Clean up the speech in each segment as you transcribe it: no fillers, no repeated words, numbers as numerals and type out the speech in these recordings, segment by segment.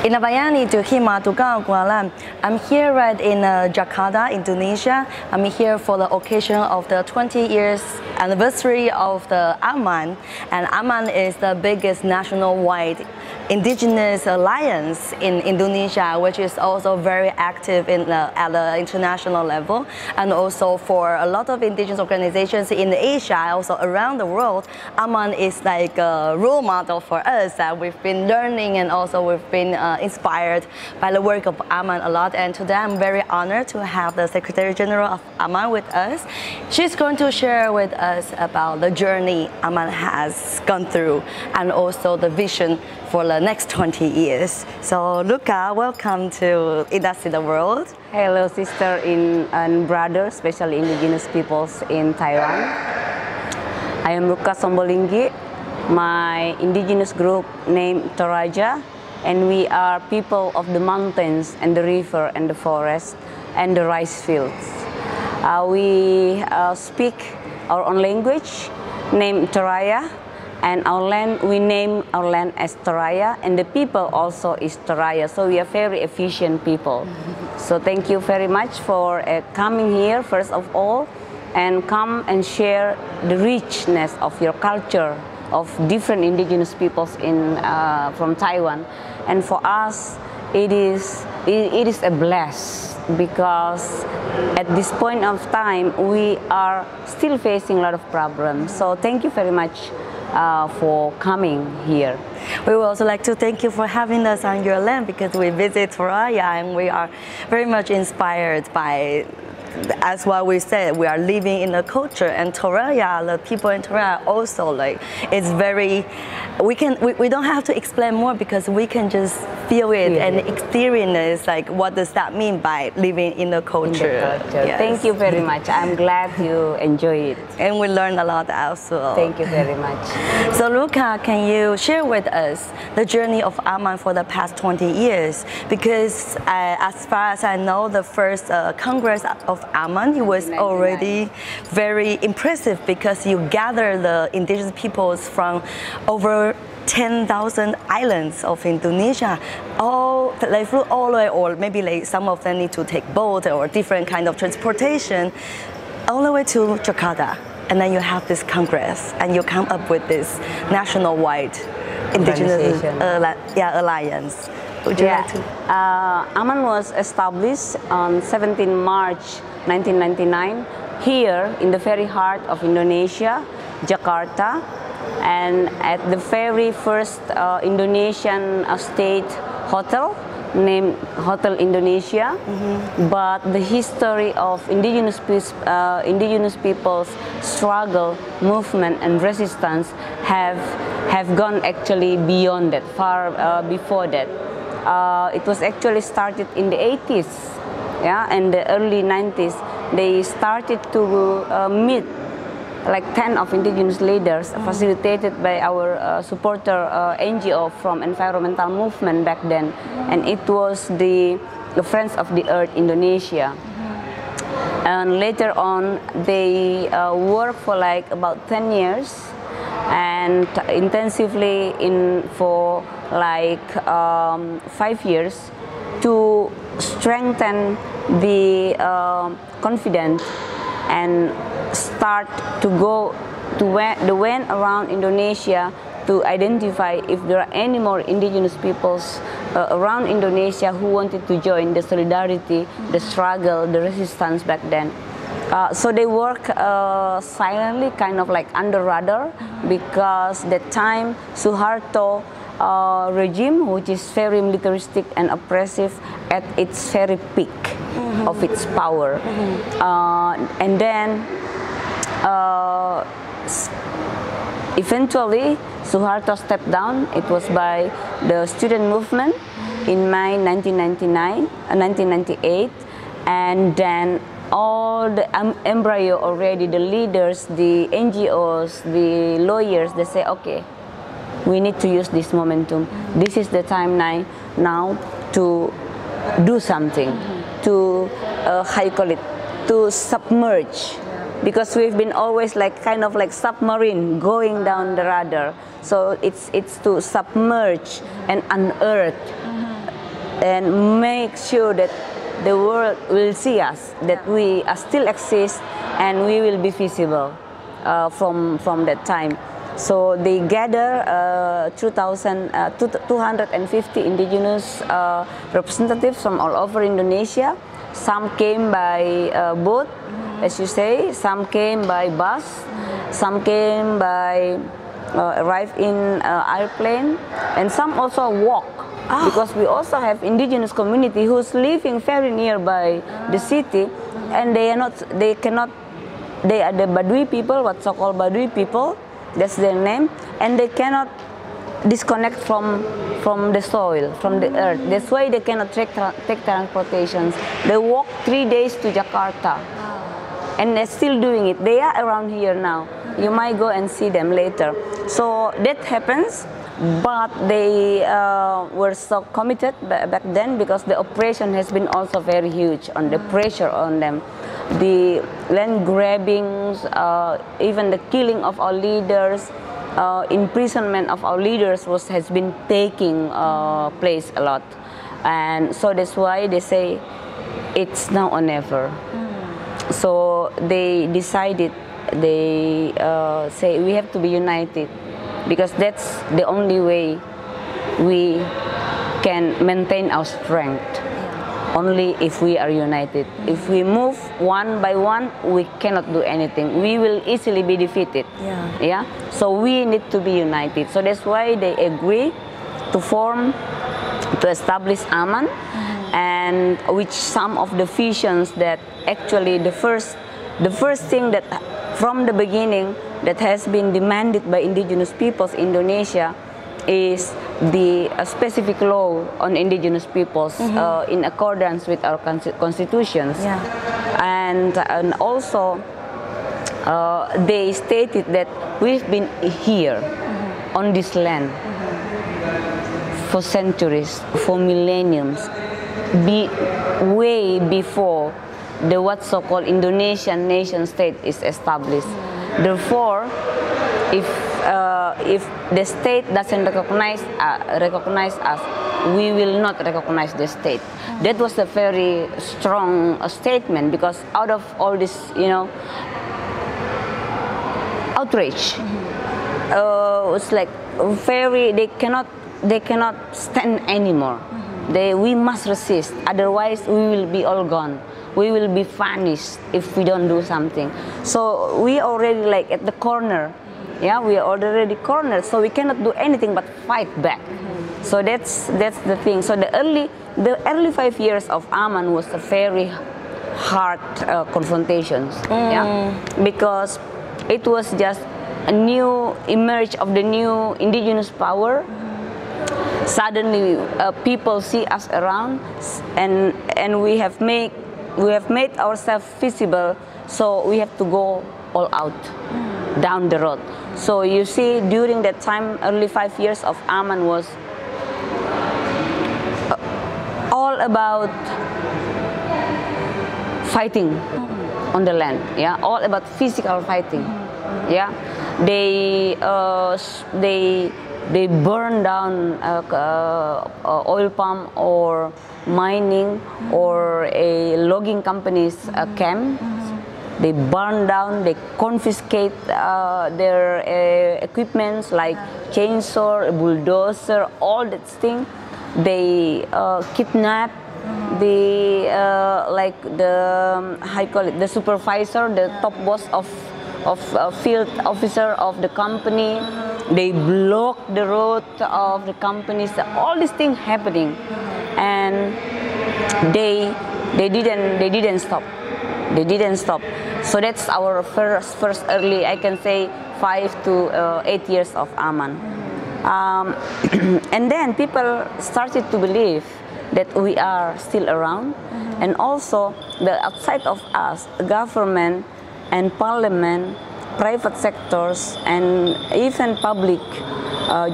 Inabayani to Hima Tukang Kualam. I'm here right in Jakarta, Indonesia. I'm here for the occasion of the 20 years anniversary of the AMAN. And AMAN is the biggest national-wide indigenous alliance in Indonesia, which is also very active at the international level. And also for a lot of indigenous organizations in Asia, also around the world, AMAN is like a role model for us that we've been learning, and also we've been inspired by the work of AMAN a lot. And today I'm very honored to have the Secretary General of AMAN with us. She's going to share with us about the journey AMAN has gone through and also the vision for the next 20 years. So Luca, welcome to Industry the World. Hello sister and brother, especially indigenous peoples in Taiwan. I am Luca Sombolinggi. My indigenous group named Toraja, and we are people of the mountains and the river and the forest and the rice fields. We speak our own language named Toraya, and our land, we name our land as Toraya, and the people also is Toraya. So we are very efficient people. So thank you very much for coming here first of all, and come and share the richness of your culture of different indigenous peoples from Taiwan. And for us, it is a bless, because at this point of time we are still facing a lot of problems. So thank you very much for coming here. We would also like to thank you for having us on your land, because we visit Toraya and we are very much inspired by, as what we said, we are living in a culture, and Toraya, the people in Toraya also, like, it's very, we don't have to explain more, because we can just feel it and experience, like, what does that mean by living in a culture. Yes. Thank you very much. I'm glad you enjoy it. And we learned a lot also. Thank you very much. So Luca, can you share with us the journey of AMAN for the past 20 years? Because as far as I know, the first Congress of AMAN, it was already very impressive, because you gather the indigenous peoples from over 10,000 islands of Indonesia, they flew all the way, or maybe like some of them need to take boat or different kind of transportation, all the way to Jakarta. And then you have this Congress, and you come up with this national-wide indigenous alliance. Would you like to? AMAN was established on 17 March 1999 here in the very heart of Indonesia, Jakarta, and at the very first Indonesian state hotel named Hotel Indonesia. But the history of indigenous people's struggle, movement, and resistance have gone actually beyond that, far before that. It was actually started in the 80s, and the early 90s. They started to meet like 10 of indigenous leaders, facilitated by our supporter NGO from environmental movement back then, and it was the Friends of the Earth Indonesia. And later on, they worked for like about 10 years, and intensively for like 5 years, to strengthen the confidence and start to go to the went around Indonesia to identify if there are any more indigenous peoples around Indonesia who wanted to join the solidarity, the struggle, the resistance back then. So they work silently, kind of like under radar, because that time Suharto regime, which is very militaristic and oppressive at its very peak of its power. And then eventually Suharto stepped down. It was by the student movement in May 1998, and then all the embryo already, the leaders, the NGOs, the lawyers, they say, okay, we need to use this momentum. This is the time now to do something, to how you call it, to submerge, because we've been always like kind of like submarine going down the radar. So it's to submerge and unearth and make sure that the world will see us, that we still exist and we will be visible from that time. So they gather 250 indigenous representatives from all over Indonesia. Some came by boat, as you say, some came by bus, some came by arrive in airplane, and some also walk. Because we also have indigenous community who's living very nearby the city, and they are the Badui people, what so-called Badui people, that's their name, and they cannot disconnect from the soil, from the earth. That's why they cannot take transportations. They walk 3 days to Jakarta, and they're still doing it. They are around here now. You might go and see them later. So that happens, but they were so committed back then because the oppression has been also very huge on the pressure on them. The land grabbings, even the killing of our leaders, imprisonment of our leaders has been taking place a lot. And so that's why they say it's now or never. So they decided, they say we have to be united, because that's the only way we can maintain our strength. Only if we are united. If we move one by one, we cannot do anything. We will easily be defeated. Yeah. So we need to be united. So that's why they agree to establish AMAN, and which some of the visions that actually the first thing that from the beginning that has been demanded by indigenous peoples in Indonesia is the specific law on indigenous peoples in accordance with our constitutions. And also they stated that we've been here on this land for centuries, for millenniums, way before the what so-called Indonesian nation state is established. Therefore, if the state doesn't recognize us, we will not recognize the state. That was a very strong statement, because out of all this, outrage, it's like very, they cannot stand anymore. We must resist, otherwise we will be all gone. We will be vanished if we don't do something. So we already like at the corner. Yeah, we are already cornered, so we cannot do anything but fight back. So that's the thing. So the early 5 years of AMAN was a very hard confrontations. Yeah, because it was just a new emerge of the new indigenous power. Suddenly, people see us around, and we have made ourselves visible. So we have to go all out down the road. So you see, during that time, early 5 years of AMAN was all about fighting on the land. Yeah, all about physical fighting. Yeah, they burn down oil palm or mining or a logging company's camp. They burn down, they confiscate their equipments like chainsaw, bulldozer, all that thing. They kidnap the the supervisor, the top boss of field officer of the company. They block the road of the companies. All these things happening, and they didn't stop. They didn't stop. So that's our first early, I can say, 5 to 8 years of AMAN. And then people started to believe that we are still around, and also the outside of us, government and parliament, private sectors, and even public,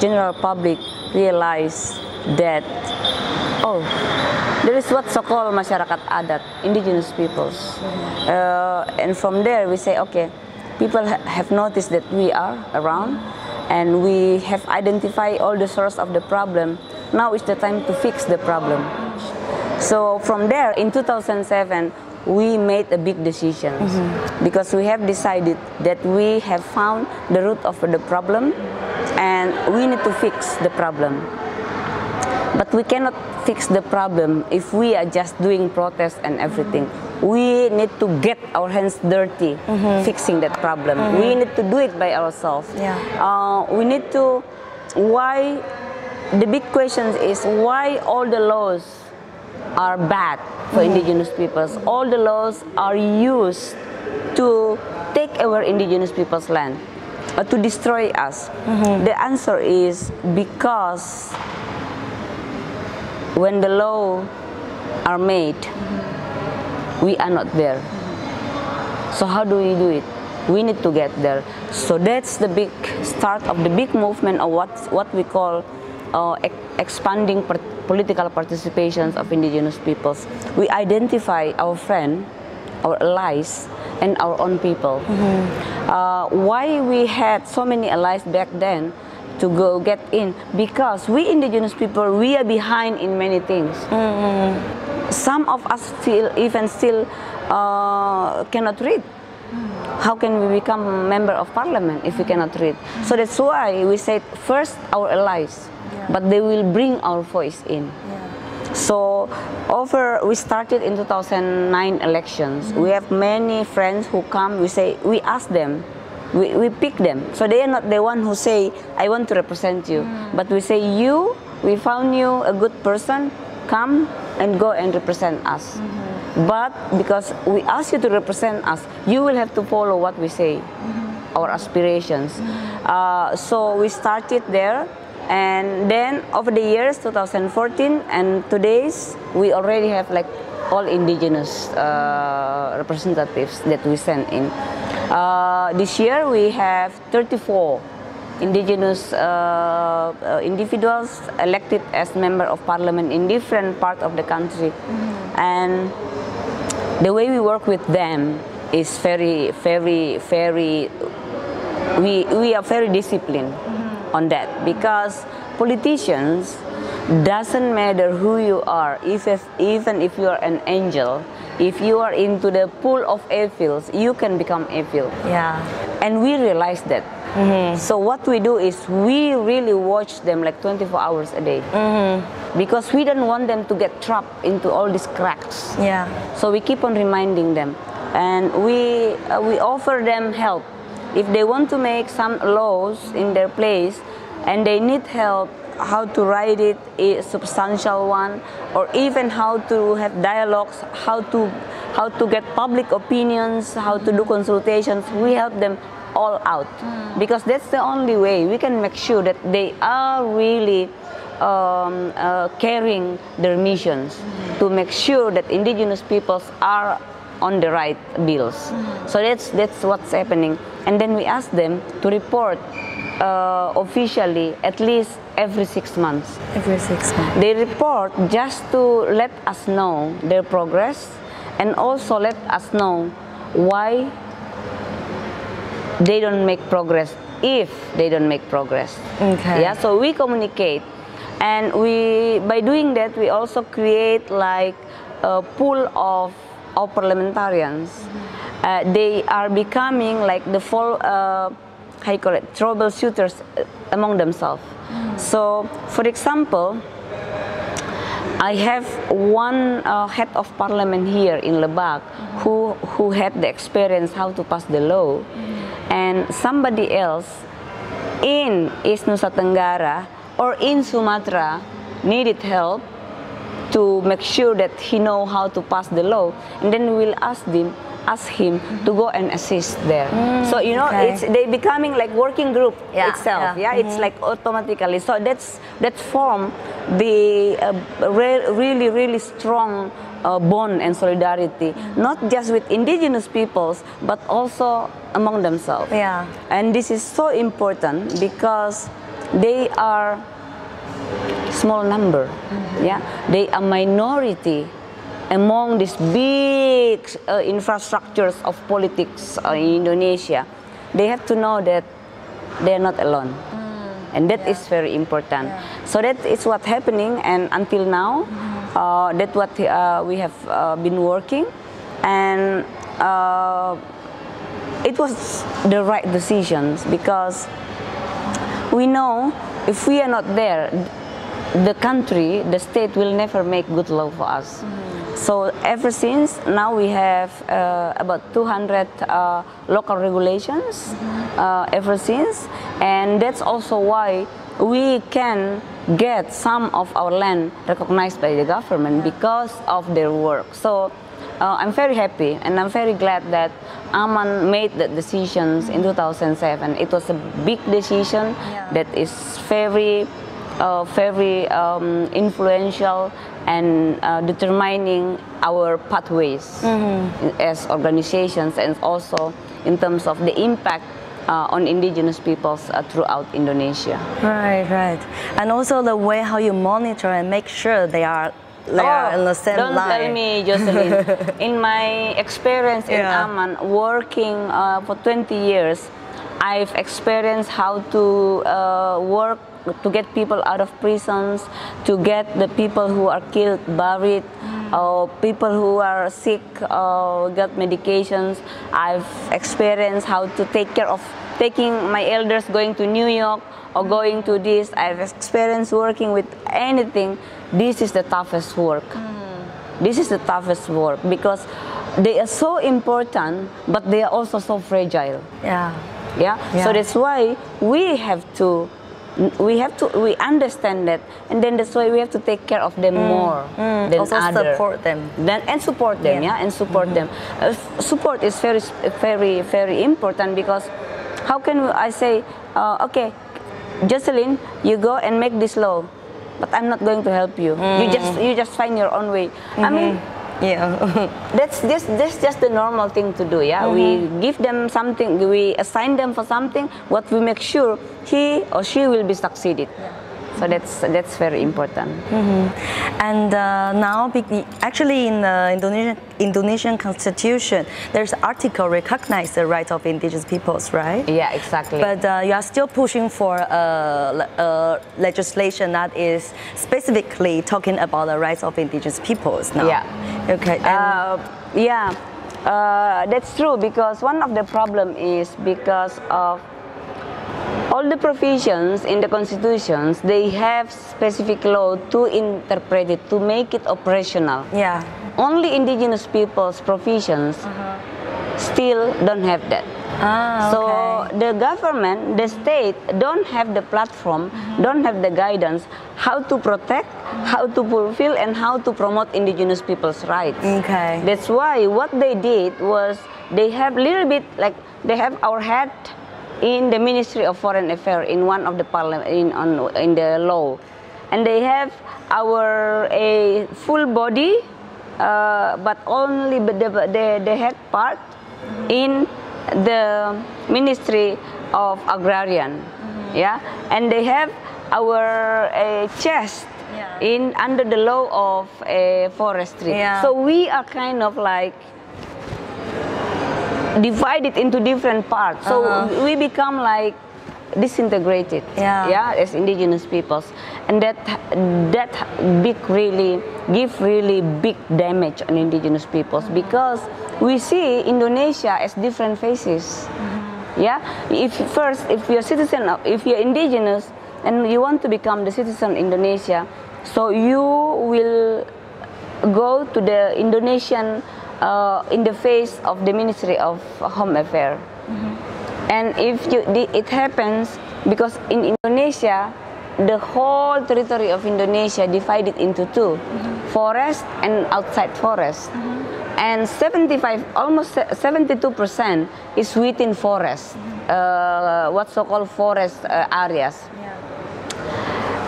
general public realize that, oh, there is what so-called masyarakat adat, indigenous peoples. And from there we say, okay, people have noticed that we are around, and we have identified all the source of the problem. Now is the time to fix the problem. So from there, in 2007, we made a big decision because we have decided that we have found the root of the problem and we need to fix the problem. But we cannot fix the problem if we are just doing protests and everything. We need to get our hands dirty fixing that problem. We need to do it by ourselves. We need to, why, the big question is why all the laws are bad for indigenous peoples. All the laws are used to take our indigenous people's land, or to destroy us. The answer is because when the law are made, we are not there. So how do we do it? We need to get there. So that's the big start of the big movement of what we call expanding political participations of indigenous peoples. We identify our friend, our allies, and our own people. Why we had so many allies back then to go get in? Because we indigenous people, we are behind in many things. Some of us even still cannot read. How can we become a member of parliament if we cannot read? So that's why we said first our allies, but they will bring our voice in. So we started in 2009 elections. We have many friends who come, we ask them, we pick them. So they are not the one who say, I want to represent you. But we say, we found you a good person, come and go and represent us. But because we ask you to represent us, you will have to follow what we say, our aspirations. So we started there. And then over the years, 2014 and today's, we already have like all indigenous representatives that we send in. This year we have 34 indigenous individuals elected as member of parliament in different parts of the country. And the way we work with them is we are very disciplined on that, because politicians, doesn't matter who you are, even if you are an angel, if you are into the pool of evils, you can become evil. And we realize that. So what we do is we really watch them like 24 hours a day, because we don't want them to get trapped into all these cracks. So we keep on reminding them, and we offer them help. If they want to make some laws in their place and they need help, how to write it, a substantial one, or even how to have dialogues, how to get public opinions, how to do consultations, we help them all out. Because that's the only way we can make sure that they are really carrying their missions to make sure that indigenous peoples are on the right bills. So that's what's happening. And then we ask them to report officially at least every 6 months. Every 6 months. They report just to let us know their progress, and also let us know why they don't make progress, if they don't make progress. So we communicate, and by doing that we also create like a pool of parliamentarians. They are becoming like the how you call it, troubleshooters among themselves. So, for example, I have one head of parliament here in Lebak who had the experience how to pass the law, and somebody else in East Nusa Tenggara or in Sumatra needed help to make sure that he know how to pass the law, and then we will ask him to go and assist there. So you know, they becoming like working group itself. It's like automatically. So that form the really strong bond and solidarity, not just with indigenous peoples but also among themselves. And this is so important because they are small number. They are minority among these big infrastructures of politics in Indonesia. They have to know that they are not alone, and that is very important. So that is what's happening, and until now That's what we have been working, and it was the right decisions, because we know if we are not there, the country, the state will never make good law for us. So ever since, now we have about 200 local regulations ever since, and that's also why we can get some of our land recognized by the government because of their work. So I'm very happy, and I'm very glad that Aman made the decisions in 2007. It was a big decision that is very influential and determining our pathways as organizations, and also in terms of the impact on indigenous peoples throughout Indonesia. Right, right. And also the way how you monitor and make sure they are in the same line. Don't tell me, Jocelyn. In my experience in Aman, working for 20 years, I've experienced how to work to get people out of prisons, to get the people who are killed buried, people who are sick got medications. I've experienced how to take care of taking my elders going to New York or going to this. I've experienced working with anything. This is the toughest work. This is the toughest work because they are so important, but they are also so fragile. Yeah. So that's why we understand that, and then that's why we have to take care of them more than also others. Support them. And support them, and support them. Support is very, very important, because how can I say, okay, Jocelyn, you go and make this law, but I'm not going to help you. You just find your own way. I mean, that's just the normal thing to do. We give them something, we assign them for something, what we make sure he or she will be succeeded. So that's very important. And now, actually, in the Indonesian Constitution, there's an article recognize the rights of indigenous peoples, right? Yeah, exactly. But you are still pushing for legislation that is specifically talking about the rights of indigenous peoples now. Yeah. Okay. That's true, because one of the problem is because of all the provisions in the constitutions, they have specific law to interpret it, to make it operational. Yeah. Only indigenous people's provisions still don't have that. So the government, the state, don't have the platform, don't have the guidance how to protect, how to fulfill, and how to promote indigenous people's rights. Okay. That's why what they did was they have little bit like they have our head in the Ministry of Foreign Affairs in one of the parliament in the law, and they have our a full body, but only the head part in the Ministry of Agrarian, and they have our chest in under the law of forestry. So we are kind of like divided into different parts, so we become like disintegrated, as indigenous peoples, and that give really big damage on indigenous peoples, because we see Indonesia as different faces. If you're citizen, if you're indigenous and you want to become the citizen of Indonesia, so you will go to the Indonesian in the face of the Ministry of Home Affairs. And if it happens, because in Indonesia, the whole territory of Indonesia divided into two, forest and outside forest. And almost 72% is within forest, what's so-called forest areas.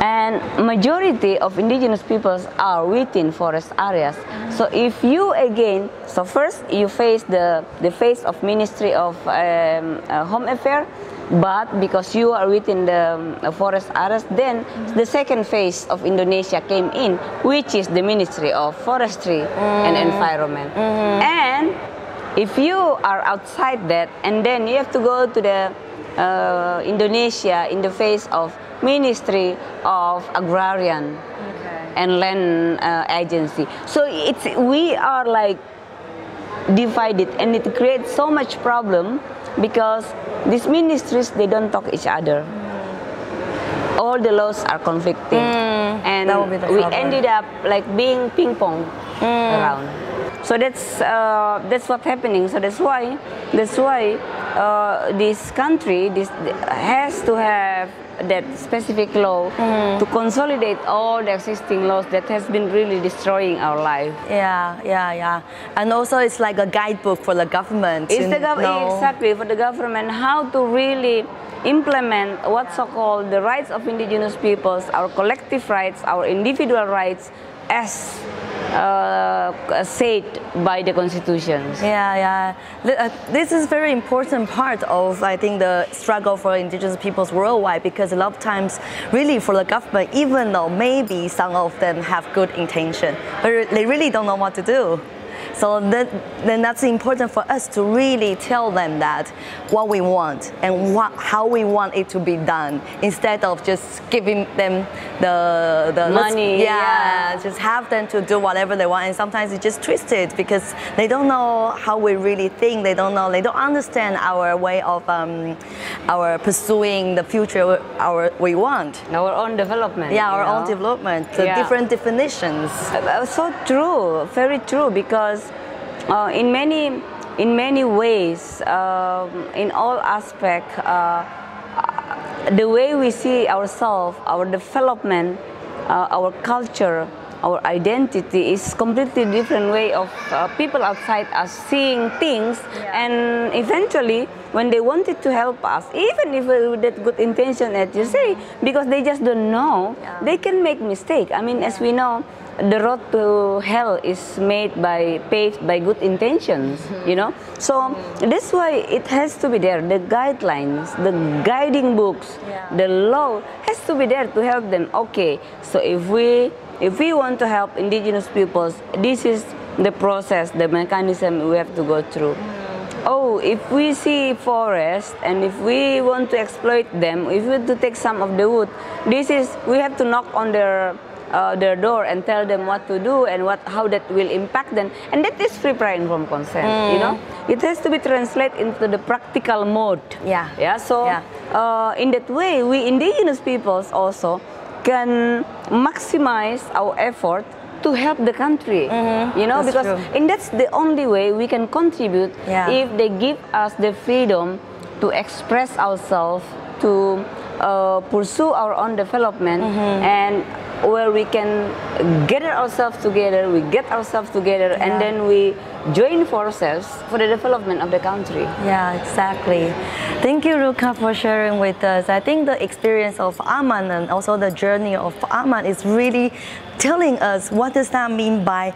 And majority of indigenous peoples are within forest areas. So if you so first you face the face of Ministry of Home Affairs, but because you are within the forest areas, then the second phase of Indonesia came in, which is the Ministry of Forestry and Environment. And if you are outside that, and then you have to go to the Indonesia in the face of Ministry of Agrarian. and land agency. So we are like divided, and it creates so much problem because these ministries, they don't talk each other. All the laws are conflicting, and we ended up like being ping pong around. So that's what's happening. So that's why this country has to have that specific law to consolidate all the existing laws that has been really destroying our life. Yeah. And also it's like a guidebook for the government. Exactly, for the government, how to really implement what's so-called the rights of indigenous peoples, our collective rights, our individual rights, as said by the constitutions. This is very important part of, I think, the struggle for indigenous peoples worldwide, because a lot of times, really for the government, even though maybe some of them have good intention, but they really don't know what to do. So then that's important for us to really tell them that what we want and how we want it to be done, instead of just giving them the money. Just have them to do whatever they want. And sometimes it's just twisted because they don't know how we really think. They don't understand our way of our pursuing the future we want. Our own development. Our own development. The different definitions. So true, very true, because in many ways, in all aspects, the way we see ourselves, our development, our culture, our identity is completely different way of people outside us seeing things, and eventually when they wanted to help us, even if with that good intention, as you say, because they just don't know, they can make mistake. I mean, as we know, the road to hell is paved by good intentions, you know. So that's why it has to be there. The guidelines, the guiding books, the law has to be there to help them. Okay, so if we want to help indigenous peoples, this is the process, the mechanism we have to go through. Oh, if we see forest and if we want to exploit them, if we want to take some of the wood, we have to knock on their door and tell them what to do and how that will impact them, and that is free prior informed consent. You know, it has to be translated into the practical mode. So in that way, we indigenous peoples also can maximize our effort to help the country. You know, because and that's the only way we can contribute if they give us the freedom to express ourselves, to pursue our own development, and where we can gather ourselves together, and then we join forces for the development of the country. Exactly. Thank you, Ruka, for sharing with us. I think the experience of Aman and also the journey of Aman is really telling us what does that mean by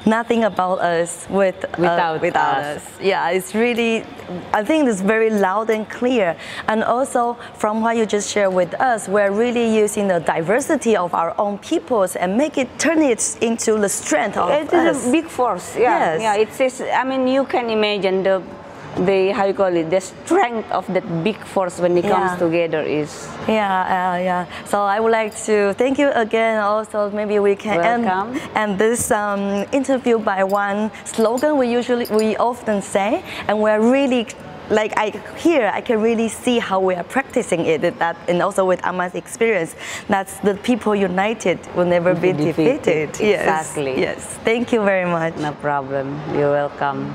nothing about us without us. It's really, I think it's very loud and clear. And also from what you just shared with us, we're really using the diversity of our own peoples and turn it into the strength of us. It is a big force. It's I mean, you can imagine the how you call it, the strength of that big force when it comes together is. So I would like to thank you again. Also, maybe we can end this interview by one slogan we often say, and we're really, like I can really see how we are practicing it, and also with Aman's experience, that's the people united will never be defeated. Exactly. Yes. Thank you very much. No problem. You're welcome.